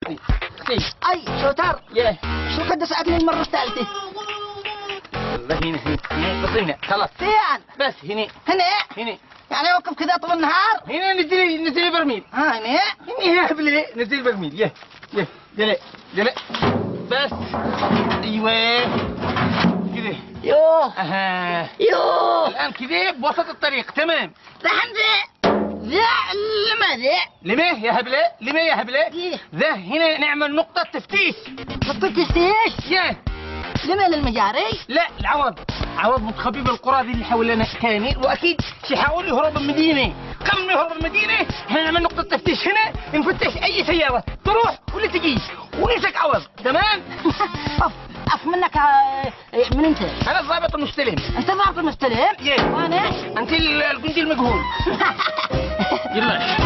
اختي اي شوتر يه شو قد ساعدني المرة الثالثة؟ والله هنا بس هنا خلاص فين؟ بس هنا هنا يعني اوقف كذا طول النهار؟ هنا نزلي برميل ها هنا هنا هبلي نزلي برميل يه جلي بس ايوه كده يوه اها يوه الان كده بوسط الطريق تمام لحمزة ذا لميه يا هبلة لميه يا هبلة إيه؟ ذا هنا نعمل نقطة تفتيش نقطة تفتيش يه لمن المجاري؟ لا العوض عوض متخبي بالقرى دي اللي حولنا ثاني واكيد حيحاول يهرب من المدينة قبل ما يهرب من المدينة احنا نعمل نقطة تفتيش هنا نفتش اي سيارة تروح ولا تجي ونمسك عوض تمام أف منك من أنت؟ انا الضابط المستلم أنت ضابط المستلم؟ يه وأنا؟ انت الجندي المجهول يلا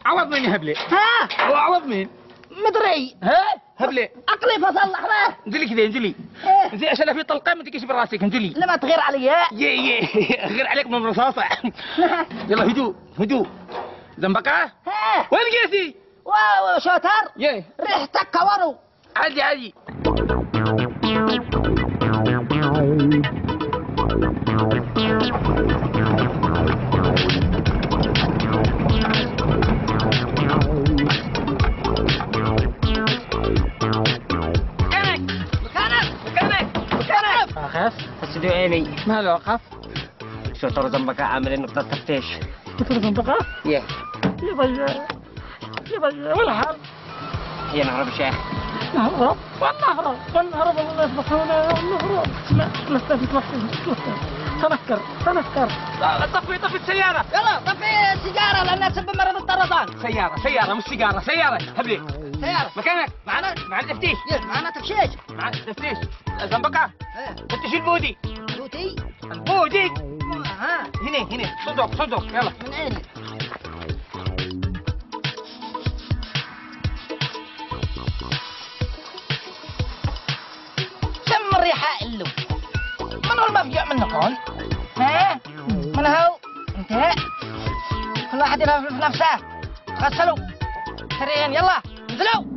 عوض مين يا هبلة؟ ها؟ هو عوض مين؟ مدري ها؟ هبلة عقلي فصلح له انزلي كذا انزلي إيه؟ انزلي عشان في طلقة ما تجيش براسك انزلي لما تغير علي يه غير عليك من رصاصة يلا هدوء زنبقة ها؟ وين جيتي؟ وشوتر يه ريحتك كورو عادي مكانك أخاف أسدو عيني ماله وقف؟ شو ترى ذنبك عامل نقطة تفتيش كثر زنبقة؟ يه يضيع والحر هي نهرب شيخ نهرب ونهرب الله يسبحنا ونهرب تنكر طفي السيارة يلا طفي السيجارة لأنها تسبب مرض الطرزان سيارة مش سيارة هبلي سيارة مكانك معنا التفتيش معنا تفشيش مع التفتيش زنبقة فتش البودي بوتي البودي ها هنا صدق يلا من عيني شم الريحة اللو من هو المفجوع منكم؟ ها؟ من هو؟ انت؟ كل واحد ينظف نفسه تغسلوا سريعا يلا انزلوا